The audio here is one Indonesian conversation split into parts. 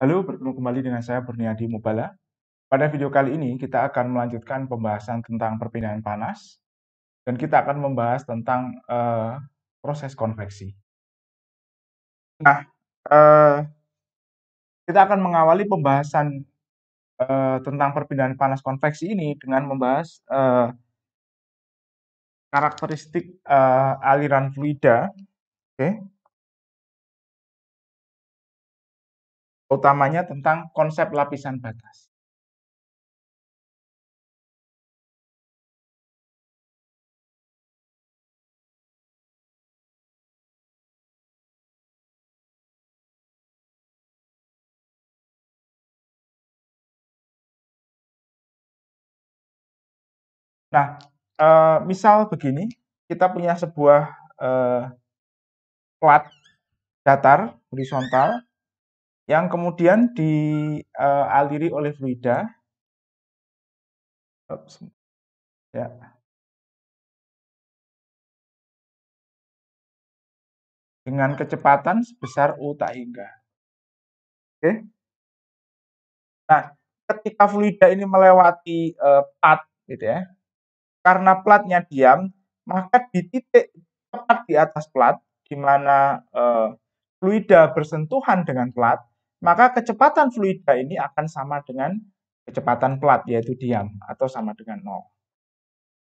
Halo, bertemu kembali dengan saya Berniadi Mubala. Pada video kali ini kita akan melanjutkan pembahasan tentang perpindahan panas dan kita akan membahas tentang proses konveksi. Nah, eh, kita akan mengawali pembahasan tentang perpindahan panas konveksi ini dengan membahas karakteristik aliran fluida, oke, utamanya tentang konsep lapisan batas. Nah, misal begini, kita punya sebuah plat datar horizontal yang kemudian dialiri oleh fluida, ya, dengan kecepatan sebesar U tak hingga. Oke. Nah, ketika fluida ini melewati plat, gitu ya, karena platnya diam, maka di titik tepat di atas plat, di mana fluida bersentuhan dengan plat, maka kecepatan fluida ini akan sama dengan kecepatan plat, yaitu diam, atau sama dengan 0.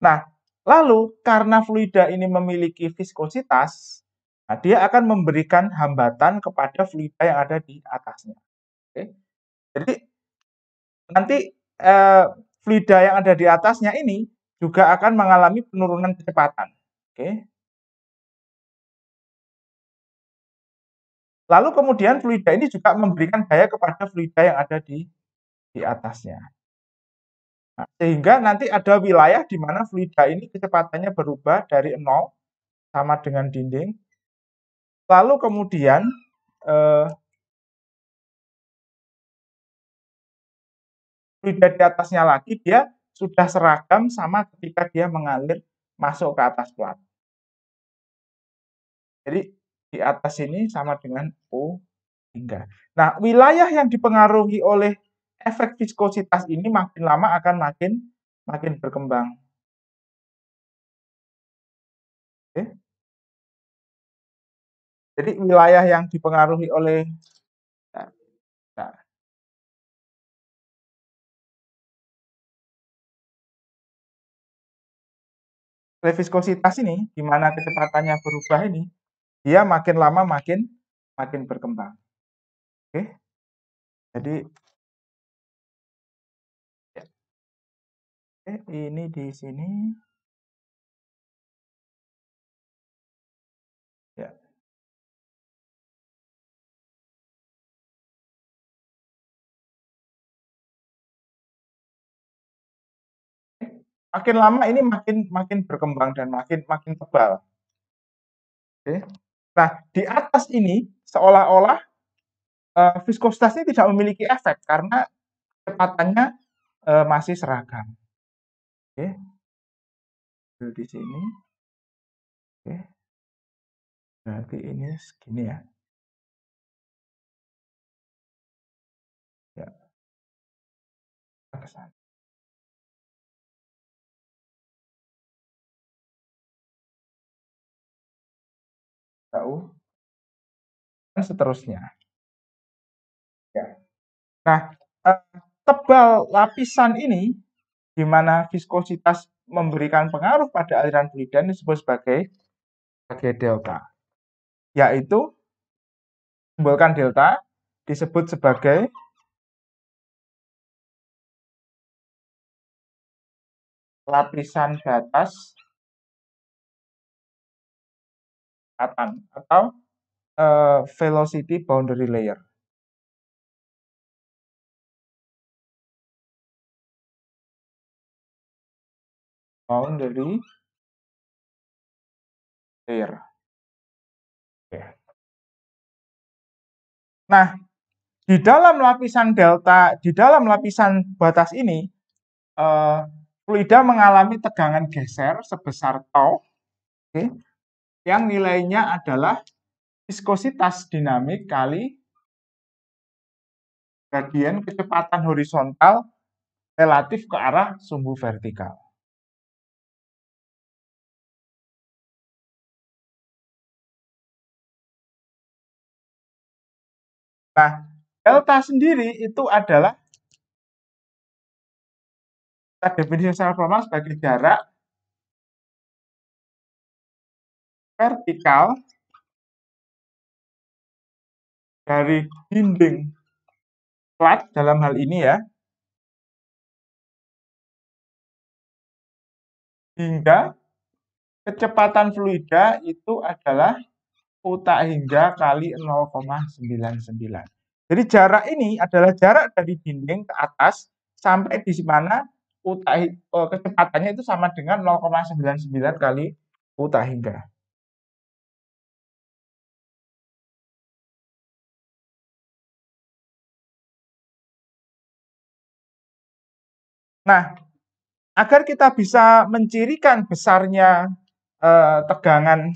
Nah, lalu karena fluida ini memiliki viskositas, nah dia akan memberikan hambatan kepada fluida yang ada di atasnya. Oke. Jadi nanti fluida yang ada di atasnya ini juga akan mengalami penurunan kecepatan. Oke. Lalu kemudian fluida ini juga memberikan daya kepada fluida yang ada di atasnya. Nah, sehingga nanti ada wilayah di mana fluida ini kecepatannya berubah dari 0 sama dengan dinding. Lalu kemudian fluida di atasnya lagi dia sudah seragam sama ketika dia mengalir masuk ke atas plat. Jadi di atas ini sama dengan U hingga. Nah, wilayah yang dipengaruhi oleh efek viskositas ini makin lama akan makin berkembang. Oke. Jadi wilayah yang dipengaruhi oleh nah, viskositas ini, di mana kecepatannya berubah ini, dia makin lama makin berkembang. Oke. Jadi ini di sini ya. Makin lama ini makin berkembang dan makin tebal. Oke. Nah, di atas ini seolah-olah viskositas ini tidak memiliki efek karena kecepatannya masih seragam. Oke. Di sini. Oke. Berarti ini segini ya. Ya, ke sana. Tahu dan seterusnya. Ya. Nah, tebal lapisan ini di mana viskositas memberikan pengaruh pada aliran fluida ini disebut sebagai delta. Yaitu simbolkan delta disebut sebagai lapisan batas atau velocity boundary layer. Boundary layer. Oke. Nah, di dalam lapisan delta, di dalam lapisan batas ini, fluida mengalami tegangan geser sebesar tau, okay, yang nilainya adalah viskositas dinamik kali gradien kecepatan horizontal relatif ke arah sumbu vertikal. Nah, delta sendiri itu adalah kita definisi secara formal sebagai jarak vertikal dari dinding plat dalam hal ini ya, hingga kecepatan fluida itu adalah U tak hingga kali 0,99. Jadi jarak ini adalah jarak dari dinding ke atas sampai di mana kecepatannya itu sama dengan 0,99 kali U tak hingga. Nah, agar kita bisa mencirikan besarnya tegangan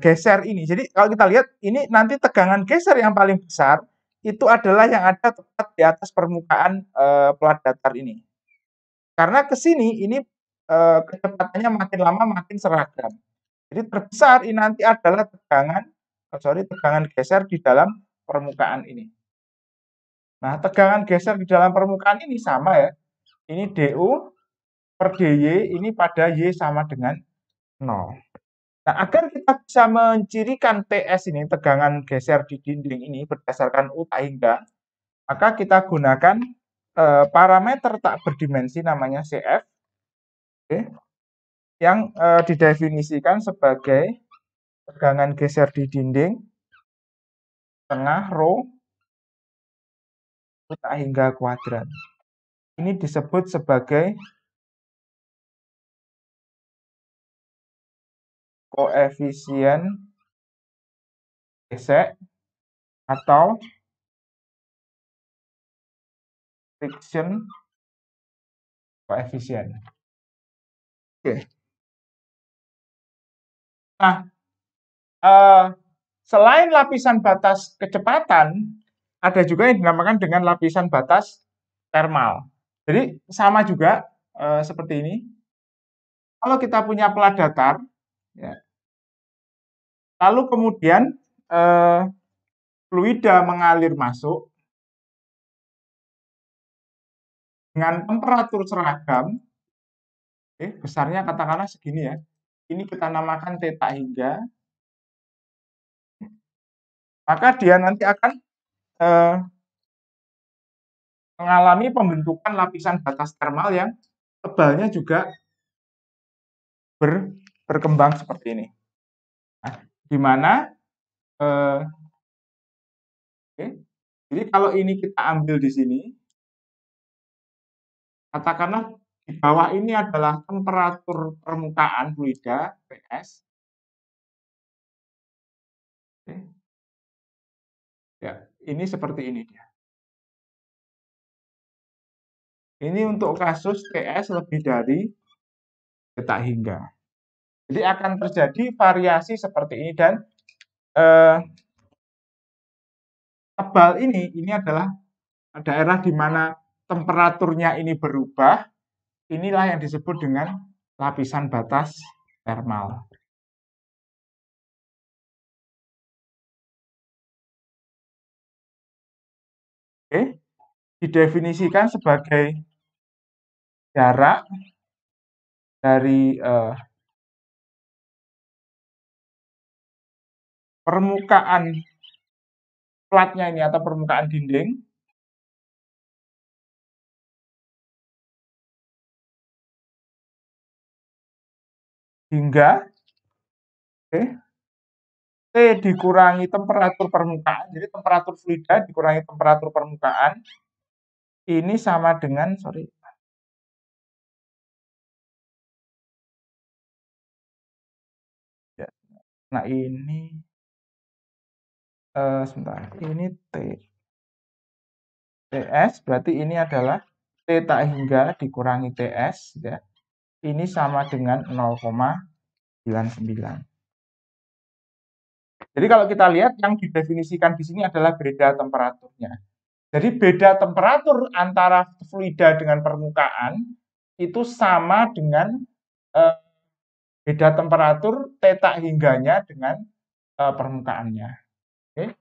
geser ini. Jadi kalau kita lihat ini nanti tegangan geser yang paling besar itu adalah yang ada tepat di atas permukaan plat datar ini. Karena ke sini ini kecepatannya makin lama makin seragam. Jadi terbesar ini nanti adalah tegangan geser di dalam permukaan ini. Nah, tegangan geser di dalam permukaan ini sama ya. Ini DU per DY ini pada Y sama dengan 0. Nah, agar kita bisa mencirikan TS ini, tegangan geser di dinding ini berdasarkan U tak hingga, maka kita gunakan parameter tak berdimensi namanya CF, okay, yang didefinisikan sebagai tegangan geser di dinding tengah rho U tak hingga kuadrat. Ini disebut sebagai koefisien gesek atau friction koefisien. Oke. Nah, selain lapisan batas kecepatan, ada juga yang dinamakan dengan lapisan batas thermal. Jadi sama juga seperti ini. Kalau kita punya plat datar, ya, lalu kemudian fluida mengalir masuk dengan temperatur seragam, besarnya katakanlah segini ya. Ini kita namakan theta hingga. Maka dia nanti akan mengalami pembentukan lapisan batas thermal yang tebalnya juga berkembang seperti ini. Nah, di mana jadi kalau ini kita ambil di sini, katakanlah di bawah ini adalah temperatur permukaan fluida PS. Ya, ini seperti ini dia. Ini untuk kasus TS lebih dari theta hingga. Jadi akan terjadi variasi seperti ini dan tebal ini adalah daerah di mana temperaturnya ini berubah. Inilah yang disebut dengan lapisan batas thermal. Oke, didefinisikan sebagai jarak dari permukaan platnya ini atau permukaan dinding hingga T dikurangi temperatur permukaan. Jadi temperatur fluida dikurangi temperatur permukaan. Ini sama dengan, nah ini, sebentar, ini TS, berarti ini adalah theta hingga dikurangi TS, ya. Ini sama dengan 0,99. Jadi kalau kita lihat yang didefinisikan di sini adalah beda temperaturnya. Jadi beda temperatur antara fluida dengan permukaan itu sama dengan eh, beda temperatur theta hingganya dengan permukaannya. Oke.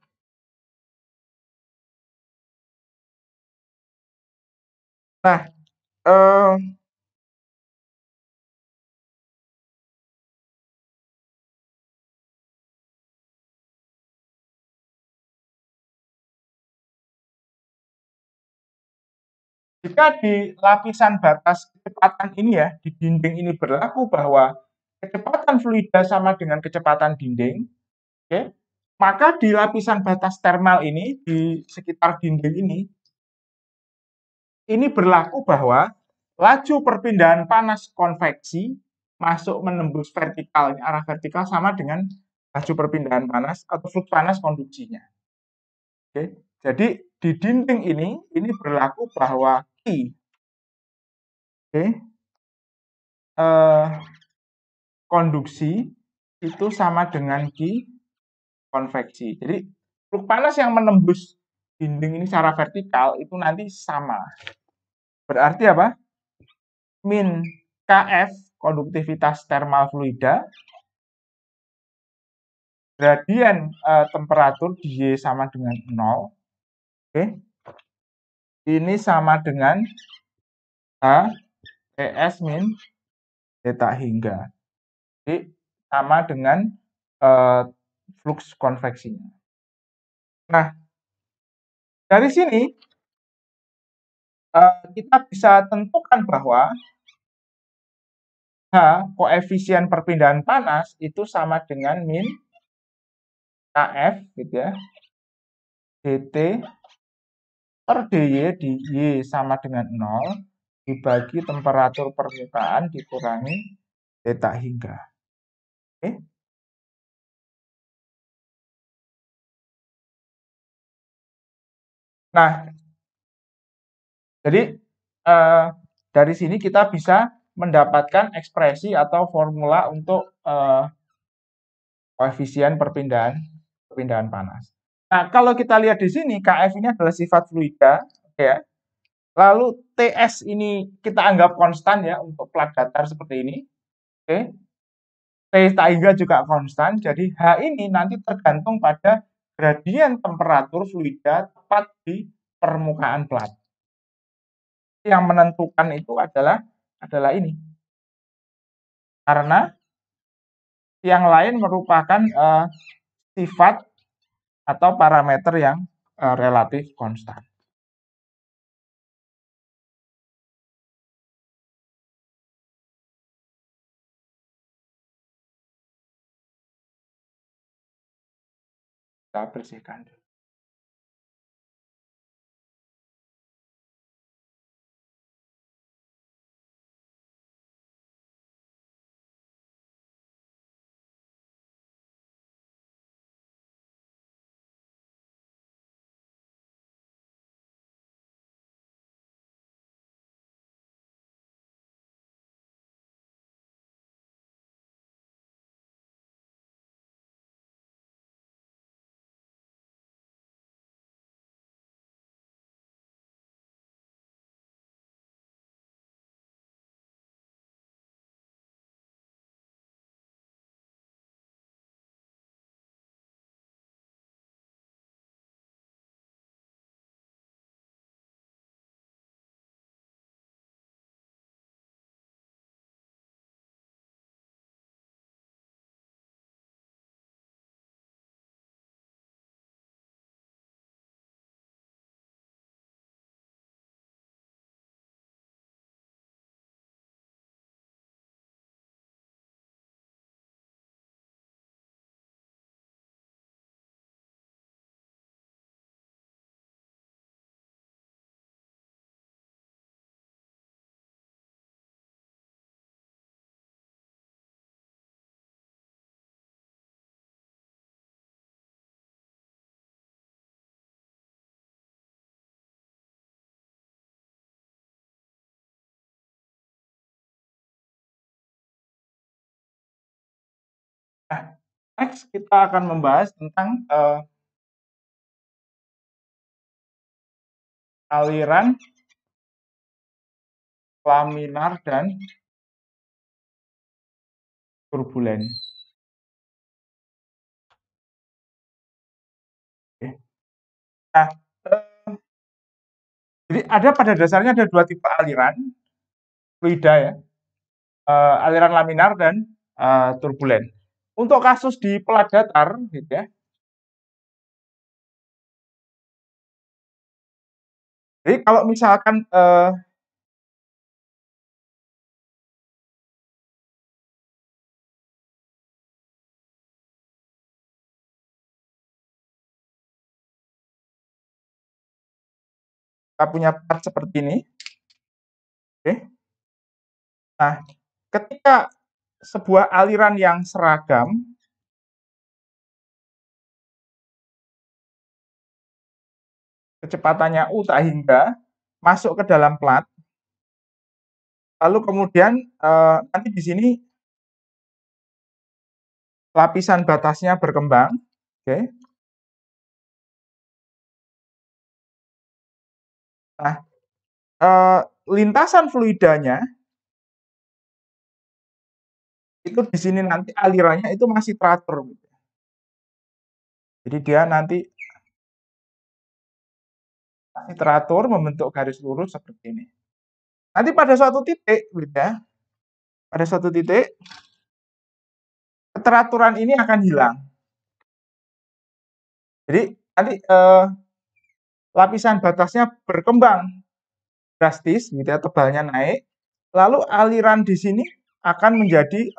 Nah, eh, jika di lapisan batas kecepatan ini ya, di dinding ini berlaku bahwa kecepatan fluida sama dengan kecepatan dinding, oke, maka di lapisan batas termal ini, di sekitar dinding ini berlaku bahwa laju perpindahan panas konveksi masuk menembus vertikal, arah vertikal sama dengan laju perpindahan panas atau flux panas konduksinya. Oke, jadi di dinding ini berlaku bahwa Q, oke, eh, konduksi itu sama dengan Q konveksi. Jadi flux panas yang menembus dinding ini secara vertikal itu nanti sama. Berarti apa? Min Kf konduktivitas termal fluida, gradien temperatur di Y sama dengan 0. Oke. Ini sama dengan H Ps min theta hingga. Jadi sama dengan uh, flux konveksinya. Nah, dari sini kita bisa tentukan bahwa H, koefisien perpindahan panas, itu sama dengan min Kf, gitu ya, dt per dy di Y sama dengan 0, dibagi temperatur permukaan dikurangi theta hingga. Oke. Nah, jadi dari sini kita bisa mendapatkan ekspresi atau formula untuk koefisien perpindahan panas. Nah, kalau kita lihat di sini Kf ini adalah sifat fluida, ya. Lalu Ts ini kita anggap konstan ya untuk plat datar seperti ini. Oke. Theta hingga juga konstan, jadi H ini nanti tergantung pada gradien temperatur fluida tepat di permukaan plat. Yang menentukan itu adalah ini. Karena yang lain merupakan sifat atau parameter yang relatif konstan. Kita bersihkan dulu. Nah, Next kita akan membahas tentang aliran laminar dan turbulen. Oke. Nah, jadi pada dasarnya ada dua tipe aliran fluida ya, aliran laminar dan turbulen. Untuk kasus di pelat datar, gitu ya. Jadi kalau misalkan kita punya pelat seperti ini, oke. Nah, ketika sebuah aliran yang seragam kecepatannya U tak hingga masuk ke dalam plat, lalu kemudian nanti di sini lapisan batasnya berkembang, oke. Nah, lintasan fluidanya itu di sini nanti alirannya itu masih teratur. Jadi dia nanti masih teratur membentuk garis lurus seperti ini. Nanti pada suatu titik, ya, pada suatu titik keteraturan ini akan hilang. Jadi nanti lapisan batasnya berkembang drastis, gitu ya, tebalnya naik. Lalu aliran di sini akan menjadi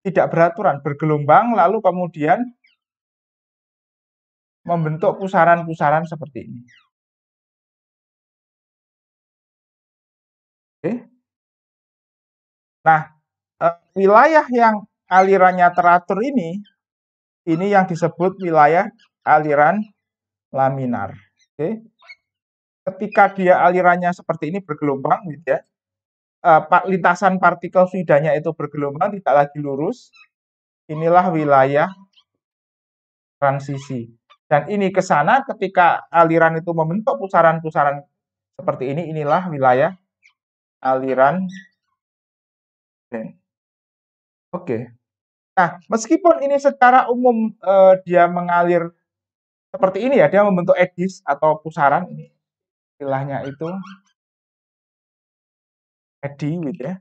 tidak beraturan, bergelombang, lalu kemudian membentuk pusaran-pusaran seperti ini. Oke. Nah, wilayah yang alirannya teratur ini yang disebut wilayah aliran laminar. Oke. Ketika dia alirannya seperti ini bergelombang, gitu ya, lintasan partikel fluidanya itu bergelombang, tidak lagi lurus. Inilah wilayah transisi. Dan ini ke sana ketika aliran itu membentuk pusaran-pusaran seperti ini, inilah wilayah aliran. Oke. Nah, meskipun ini secara umum dia mengalir seperti ini ya, dia membentuk eddies atau pusaran, ini istilahnya itu eddy gitu ya.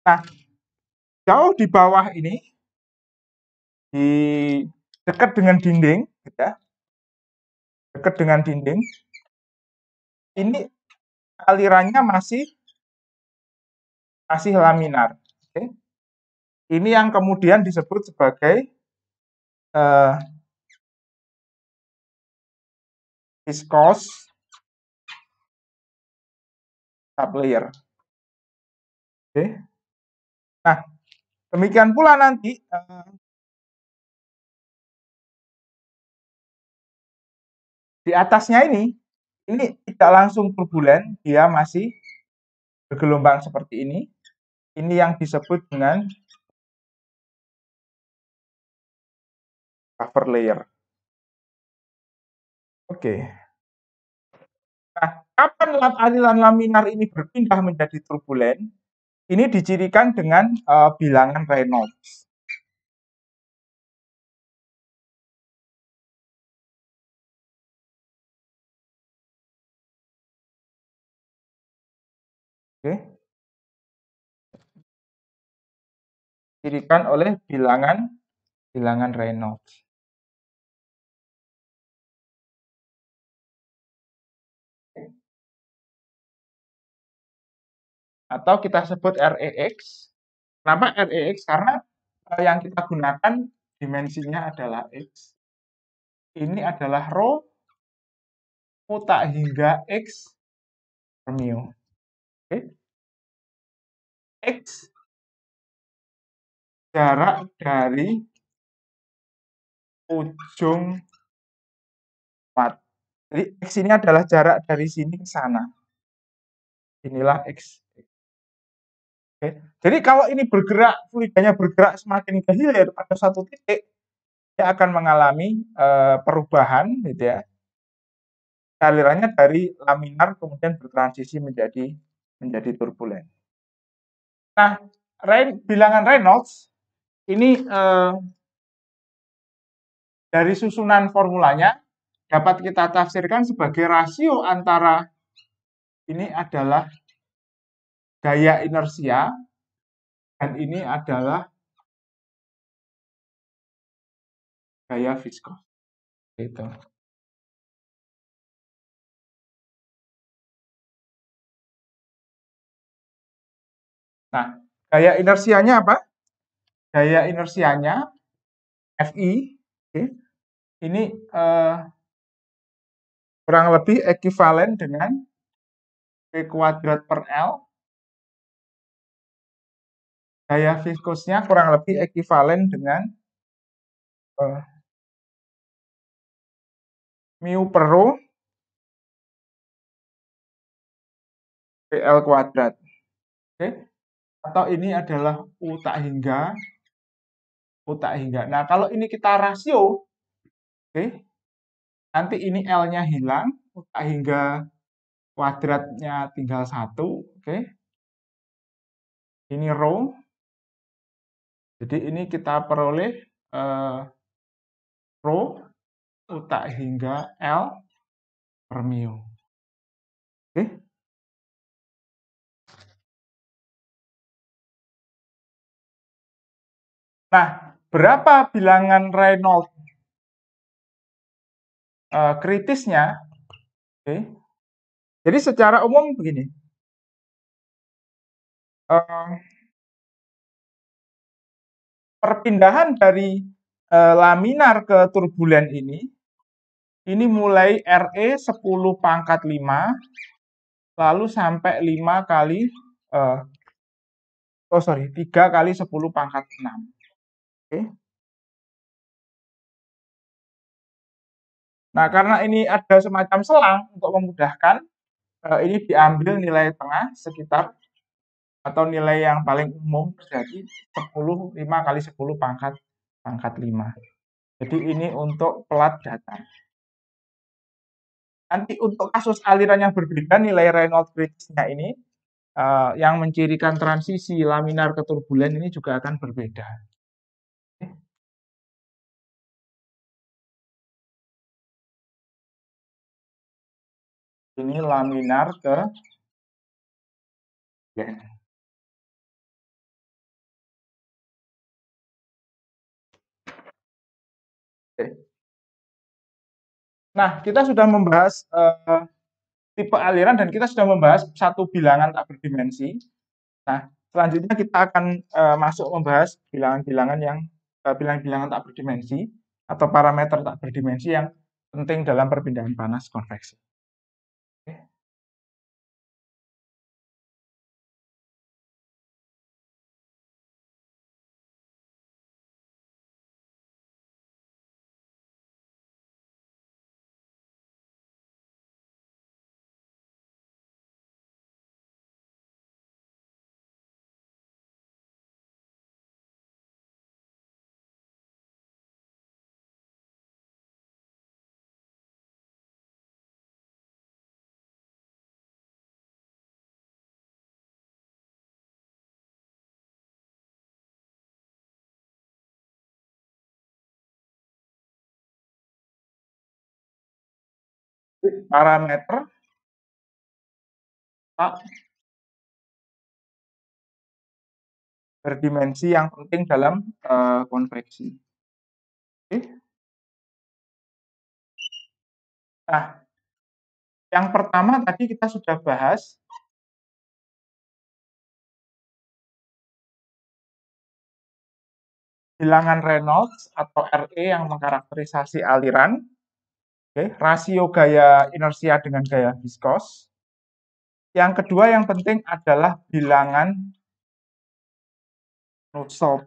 Nah, jauh di bawah ini, di dekat dengan dinding, gitu ya, dekat dengan dinding, ini alirannya masih laminar. Oke. Ini yang kemudian disebut sebagai viscous sublayer. Oke. Nah, demikian pula nanti di atasnya ini tidak langsung turbulen, dia masih bergelombang seperti ini. Ini yang disebut dengan cover layer. Oke. Nah, kapan aliran laminar ini berpindah menjadi turbulen? Ini dicirikan dengan bilangan Reynolds. Oke. Dicirikan oleh bilangan Reynolds. Atau kita sebut REX. Kenapa REX? Karena yang kita gunakan dimensinya adalah X. Ini adalah rho mu tak hingga X per mu. Oke. X jarak dari ujung plat. Jadi X ini adalah jarak dari sini ke sana. Inilah X. Oke. Jadi kalau ini bergerak, fluidanya bergerak semakin ke hilir pada satu titik, dia akan mengalami perubahan gitu ya. Alirannya dari laminar kemudian bertransisi menjadi turbulen. Nah, bilangan Reynolds ini dari susunan formulanya dapat kita tafsirkan sebagai rasio antara ini adalah gaya inersia dan ini adalah gaya viskos. Gitu. Nah, gaya inersianya apa? Gaya inersianya Fi, okay, ini kurang lebih ekivalen dengan V kuadrat per L. Gaya viskosnya kurang lebih ekivalen dengan mu per rho PL kuadrat. Oke. Atau ini adalah U tak hingga. Nah, kalau ini kita rasio, oke, nanti ini L-nya hilang, U tak hingga kuadratnya tinggal 1, oke. Ini rho. Jadi ini kita peroleh rho U tak hingga L per mu. Oke. Nah, berapa bilangan Reynolds kritisnya? Oke. Jadi secara umum begini. Perpindahan dari laminar ke turbulen ini mulai RE 10 pangkat 5, lalu sampai 5 kali, 3 kali 10 pangkat 6. Oke. Nah, karena ini ada semacam selang untuk memudahkan, ini diambil nilai tengah sekitar atau nilai yang paling umum terjadi 5 kali 10 pangkat 5. Jadi ini untuk pelat datar. Nanti untuk kasus aliran yang berbeda, nilai Reynolds kritisnya ini yang mencirikan transisi laminar ke turbulen ini juga akan berbeda. Ini laminar ke turbulen. Nah, kita sudah membahas tipe aliran dan kita sudah membahas satu bilangan tak berdimensi. Nah, selanjutnya kita akan masuk membahas bilangan-bilangan tak berdimensi atau parameter tak berdimensi yang penting dalam perpindahan panas konveksi. Parameter tak berdimensi yang penting dalam konveksi. Oke. Nah, yang pertama tadi kita sudah bahas bilangan Reynolds atau RE yang mengkarakterisasi aliran, rasio gaya inersia dengan gaya viskos. Yang kedua yang penting adalah bilangan Nusselt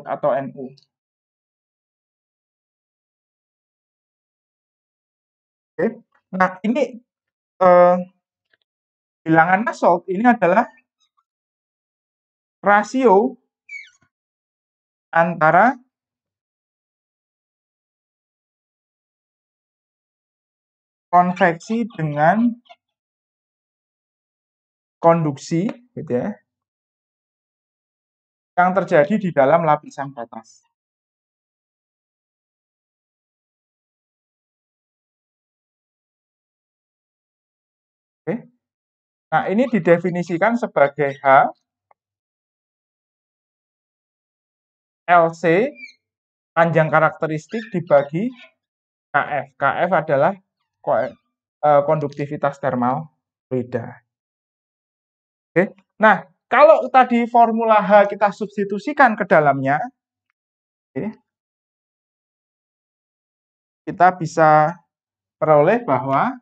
atau NU. Oke. Nah, ini bilangan Nusselt ini adalah rasio antara konveksi dengan konduksi, gitu ya, yang terjadi di dalam lapisan batas. Oke. Nah, ini didefinisikan sebagai H LC panjang karakteristik dibagi KF. KF adalah konduktivitas termal fluida. Oke. Nah, kalau tadi formula H kita substitusikan ke dalamnya, oke, kita bisa peroleh bahwa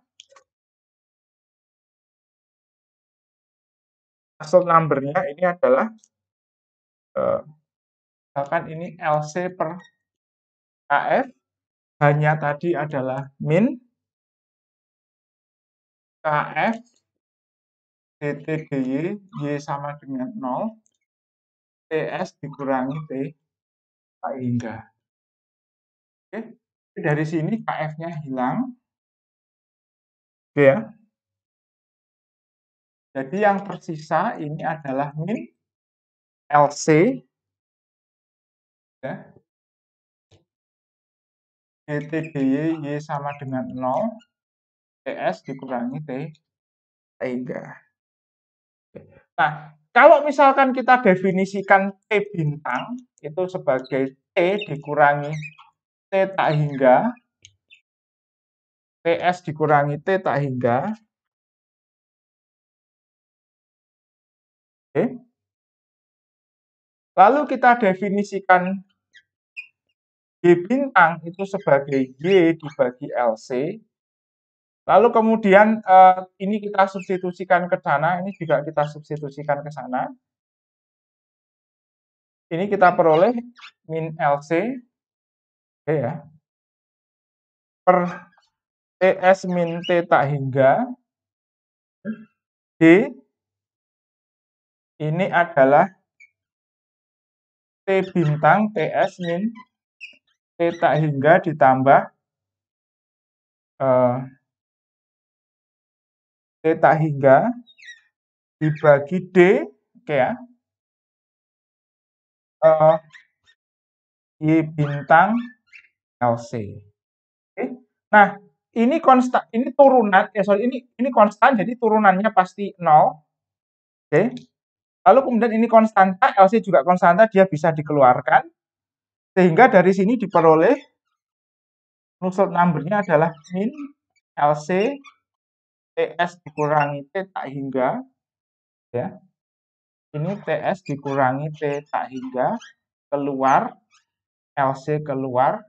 Nusselt number-nya ini adalah misalkan ini LC per KF, hanya tadi adalah min KF dt dy, y sama dengan 0, TS dikurangi T hingga. Oke, dari sini KF-nya hilang. Oke ya. Jadi yang tersisa ini adalah min LC ya, dt dy, y sama dengan 0, TS dikurangi T hingga. Nah, kalau misalkan kita definisikan T bintang itu sebagai T dikurangi T tak hingga, TS dikurangi T tak hingga, oke. Lalu kita definisikan Y bintang itu sebagai Y dibagi LC. Lalu kemudian ini kita substitusikan ke sana, ini juga kita substitusikan ke sana. Ini kita peroleh min LC ya, per TS min T tak hingga D ini adalah T bintang TS min T tak hingga ditambah T tak hingga dibagi D, oke ya, Y bintang LC. Oke. Nah, ini konstan, ini turunan, ini konstan, jadi turunannya pasti 0. Oke. Lalu kemudian ini konstanta, LC juga konstanta, dia bisa dikeluarkan. Sehingga dari sini diperoleh Nusselt number-nya adalah min LC TS dikurangi T tak hingga, ya. Ini TS dikurangi T tak hingga, keluar, LC keluar,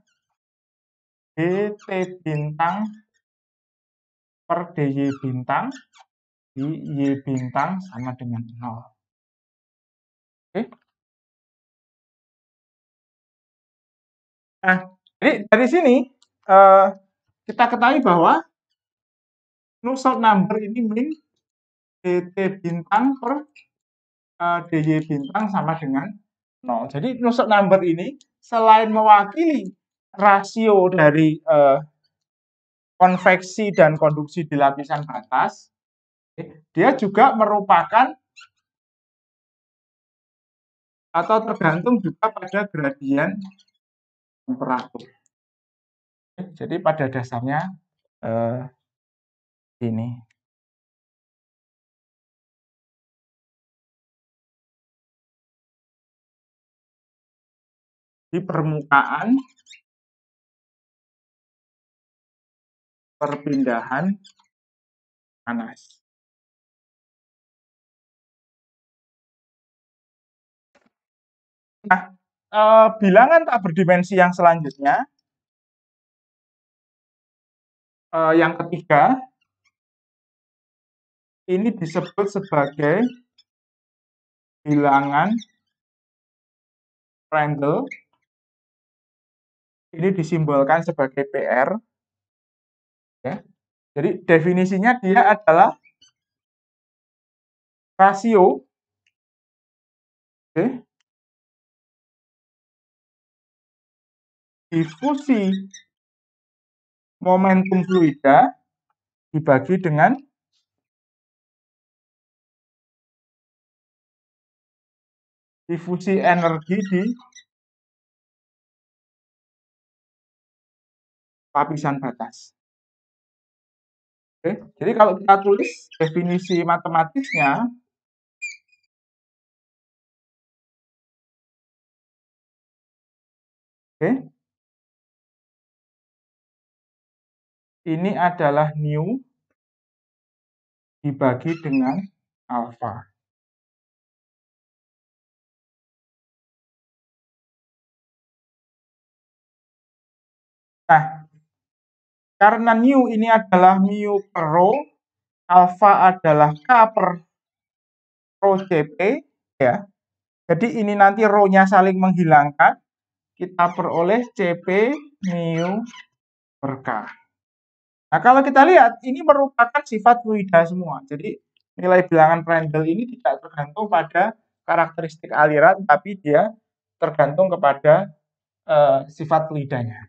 dt bintang per dy bintang di y bintang sama dengan 0. Oke. Nah, jadi dari sini kita ketahui bahwa Nusselt number ini min dt bintang per dy bintang sama dengan 0. Jadi Nusselt number ini selain mewakili rasio dari konveksi dan konduksi di lapisan batas, dia juga merupakan atau tergantung juga pada gradien temperatur. Jadi pada dasarnya ini. Di permukaan perpindahan panas. Nah, bilangan tak berdimensi yang selanjutnya, yang ketiga, ini disebut sebagai bilangan Prandtl. Ini disimbolkan sebagai PR. Ya. Jadi definisinya dia adalah rasio difusi momentum fluida dibagi dengan difusi energi di lapisan batas. Oke, jadi kalau kita tulis definisi matematisnya, oke, ini adalah nu dibagi dengan alfa. Nah, karena nu ini adalah mu per rho, alfa adalah K per rho CP, ya. Jadi ini nanti rho-nya saling menghilangkan, kita peroleh CP mu per K. Nah, kalau kita lihat, ini merupakan sifat fluida semua. Jadi, nilai bilangan Prandtl ini tidak tergantung pada karakteristik aliran, tapi dia tergantung kepada sifat fluidanya.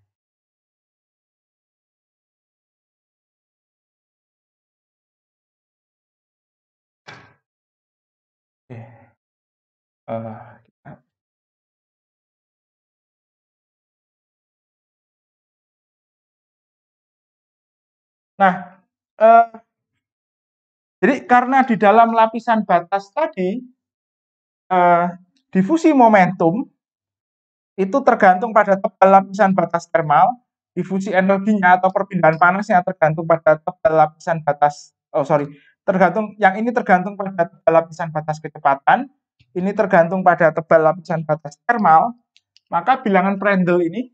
Oke. Nah, jadi karena di dalam lapisan batas tadi, difusi momentum itu tergantung pada tebal lapisan batas termal, difusi energinya atau perpindahan panasnya tergantung pada tebal lapisan batas, yang ini tergantung pada tebal lapisan batas kecepatan, ini tergantung pada tebal lapisan batas termal, maka bilangan Prandtl ini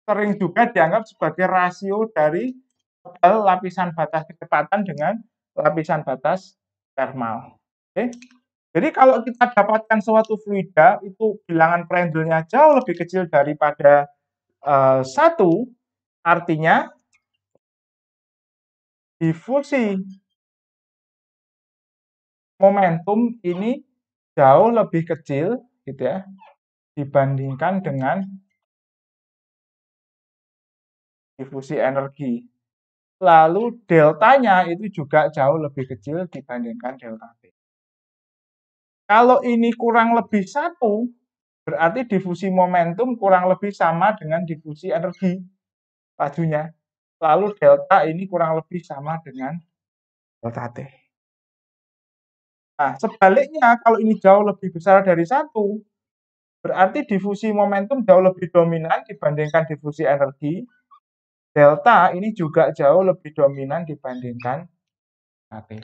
sering juga dianggap sebagai rasio dari tebal lapisan batas kecepatan dengan lapisan batas termal. Oke. Jadi kalau kita dapatkan suatu fluida itu bilangan Prandtl-nya jauh lebih kecil daripada 1, artinya difusi momentum ini jauh lebih kecil gitu ya dibandingkan dengan difusi energi. Lalu deltanya itu juga jauh lebih kecil dibandingkan delta T. Kalau ini kurang lebih 1, berarti difusi momentum kurang lebih sama dengan difusi energi lajunya. Lalu delta ini kurang lebih sama dengan delta T. Nah, sebaliknya kalau ini jauh lebih besar dari 1, berarti difusi momentum jauh lebih dominan dibandingkan difusi energi. Delta ini juga jauh lebih dominan dibandingkan T.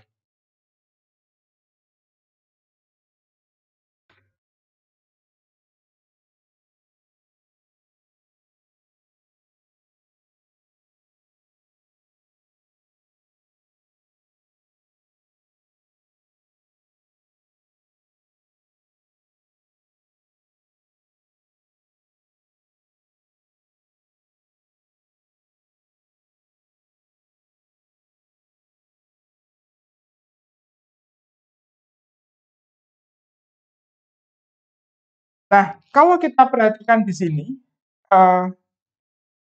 Nah, kalau kita perhatikan di sini,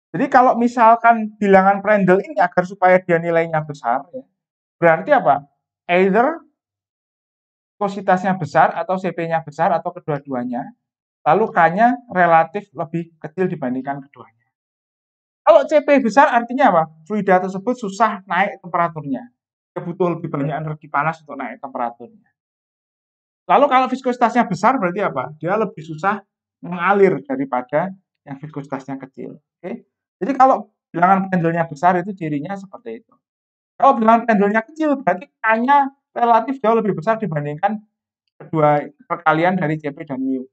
jadi kalau misalkan bilangan Prandtl ini agar supaya dia nilainya besar, ya, berarti apa? Either viskositasnya besar atau CP-nya besar atau kedua-duanya, lalu K-nya relatif lebih kecil dibandingkan keduanya. Kalau CP besar artinya apa? Fluida tersebut susah naik temperaturnya. Dia butuh lebih banyak energi panas untuk naik temperaturnya. Lalu kalau viskositasnya besar berarti apa? Dia lebih susah mengalir daripada yang viskositasnya kecil. Oke? Jadi kalau bilangan Prandtl-nya besar itu cirinya seperti itu. Kalau bilangan Prandtl-nya kecil berarti K-nya relatif jauh lebih besar dibandingkan kedua perkalian dari CP dan mu.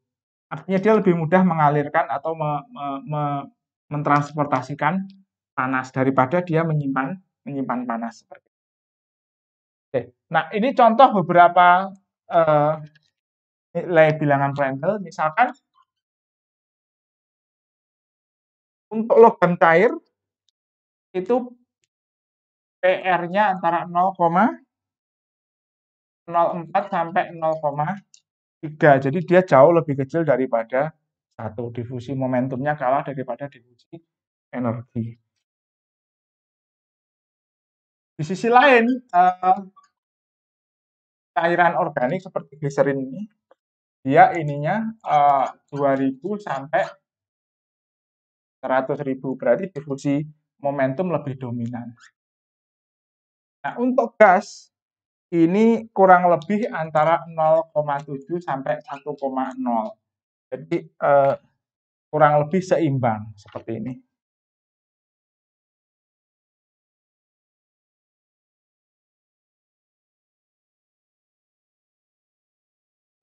Artinya dia lebih mudah mengalirkan atau mentransportasikan panas daripada dia menyimpan panas seperti itu. Oke. Nah, ini contoh beberapa nilai bilangan Prandtl. Misalkan untuk logam cair itu PR-nya antara 0,04 sampai 0,3. Jadi dia jauh lebih kecil daripada 1. Difusi momentumnya kalah daripada difusi energi. Di sisi lain, cairan organik seperti gliserin ini, dia ininya 2000 sampai 100.000, berarti difusi momentum lebih dominan. Nah, untuk gas ini kurang lebih antara 0,7 sampai 1,0. Jadi kurang lebih seimbang seperti ini.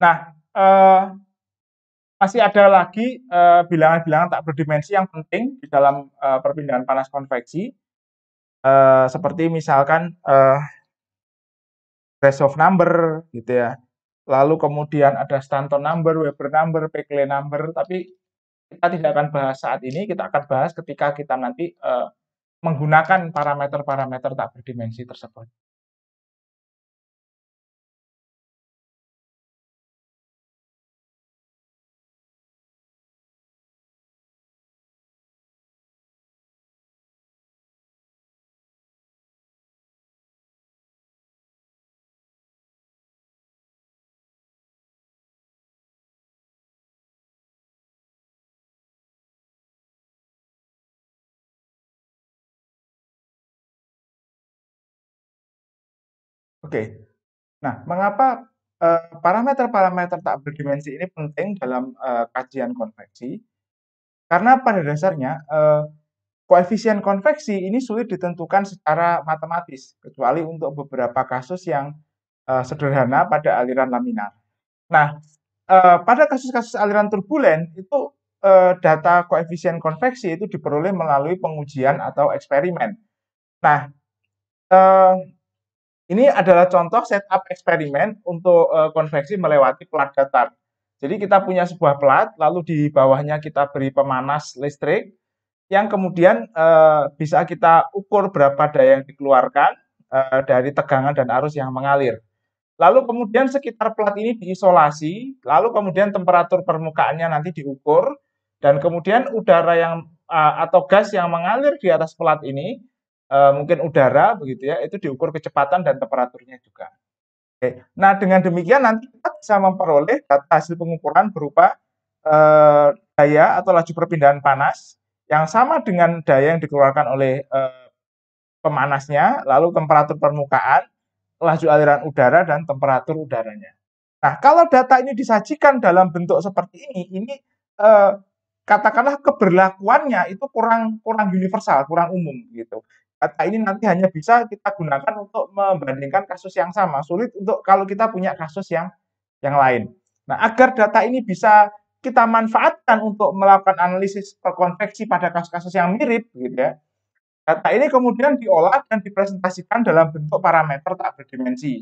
Nah, masih ada lagi bilangan-bilangan tak berdimensi yang penting di dalam perpindahan panas konveksi, seperti misalkan Grashof number gitu ya. Lalu kemudian ada Stanton number, Weber number, Peclet number, tapi kita tidak akan bahas saat ini, kita akan bahas ketika kita nanti menggunakan parameter-parameter tak berdimensi tersebut. Oke, nah mengapa parameter-parameter tak berdimensi ini penting dalam kajian konveksi? Karena pada dasarnya koefisien konveksi ini sulit ditentukan secara matematis, kecuali untuk beberapa kasus yang sederhana pada aliran laminar. Nah, pada kasus-kasus aliran turbulen itu data koefisien konveksi itu diperoleh melalui pengujian atau eksperimen. Nah, ini adalah contoh setup eksperimen untuk konveksi melewati pelat datar. Jadi kita punya sebuah pelat, lalu di bawahnya kita beri pemanas listrik, yang kemudian bisa kita ukur berapa daya yang dikeluarkan dari tegangan dan arus yang mengalir. Lalu kemudian sekitar pelat ini diisolasi, lalu kemudian temperatur permukaannya nanti diukur, dan kemudian udara yang atau gas yang mengalir di atas pelat ini, mungkin udara begitu ya, itu diukur kecepatan dan temperaturnya juga. Oke. Nah, dengan demikian nanti kita bisa memperoleh data hasil pengukuran berupa daya atau laju perpindahan panas yang sama dengan daya yang dikeluarkan oleh pemanasnya, lalu temperatur permukaan, laju aliran udara, dan temperatur udaranya. Nah, kalau data ini disajikan dalam bentuk seperti ini katakanlah keberlakuannya itu kurang universal, kurang umum gitu. Data ini nanti hanya bisa kita gunakan untuk membandingkan kasus yang sama. Sulit untuk kalau kita punya kasus yang lain. Nah, agar data ini bisa kita manfaatkan untuk melakukan analisis perkonveksi pada kasus-kasus yang mirip, gitu ya. Data ini kemudian diolah dan dipresentasikan dalam bentuk parameter tak berdimensi.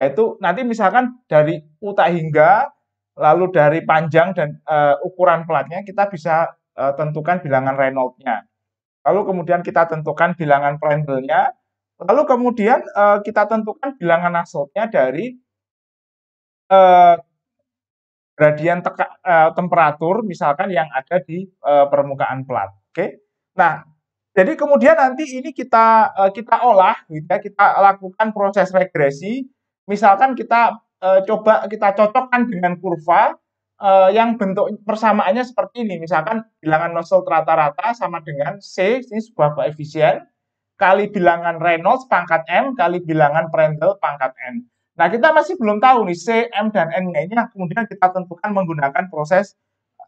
Yaitu nanti misalkan dari U tak hingga, lalu dari panjang dan ukuran pelatnya kita bisa tentukan bilangan Reynolds-nya. Lalu kemudian kita tentukan bilangan Prandtl-nya. Lalu kemudian kita tentukan bilangan Nusselt-nya dari gradien temperatur misalkan yang ada di permukaan pelat. Oke. Nah, jadi kemudian nanti ini kita olah, gitu ya, kita lakukan proses regresi. Misalkan kita coba kita cocokkan dengan kurva yang bentuk persamaannya seperti ini. Misalkan bilangan Nusselt rata-rata sama dengan C, ini sebuah koefisien, kali bilangan Reynolds pangkat M, kali bilangan Prandtl pangkat N. Nah, kita masih belum tahu nih C, M, dan N-nya ini kemudian kita tentukan menggunakan proses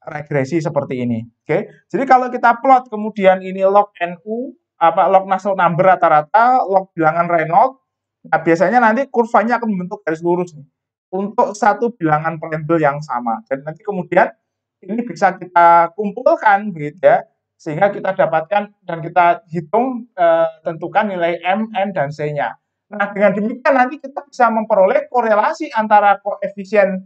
regresi seperti ini. Oke. Jadi kalau kita plot kemudian ini log NU, log Nusselt number rata-rata, log bilangan Reynolds, nah biasanya nanti kurvanya akan membentuk garis lurus nih untuk satu bilangan Prandtl yang sama. Dan nanti kemudian ini bisa kita kumpulkan gitu ya, sehingga kita dapatkan dan kita hitung tentukan nilai M, N, dan C-nya. Nah, dengan demikian nanti kita bisa memperoleh korelasi antara koefisien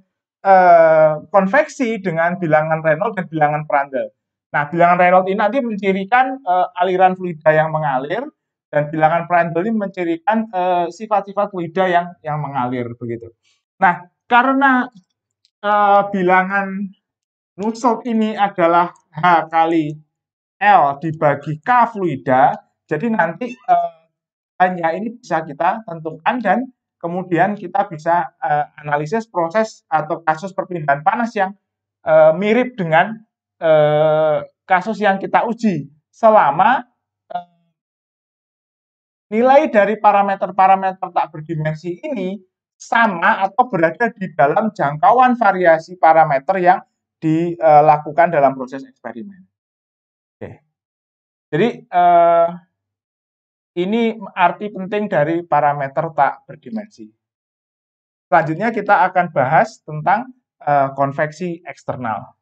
konveksi dengan bilangan Reynolds dan bilangan Prandtl. Nah, bilangan Reynolds ini nanti mencirikan aliran fluida yang mengalir, dan bilangan Prandtl ini mencirikan sifat-sifat fluida yang mengalir begitu. Nah, karena bilangan Nusselt ini adalah H kali L dibagi K fluida, jadi nanti hanya ini bisa kita tentukan dan kemudian kita bisa analisis proses atau kasus perpindahan panas yang mirip dengan kasus yang kita uji selama nilai dari parameter-parameter tak berdimensi ini sama atau berada di dalam jangkauan variasi parameter yang dilakukan dalam proses eksperimen. Oke. Jadi ini arti penting dari parameter tak berdimensi. Selanjutnya kita akan bahas tentang konveksi eksternal.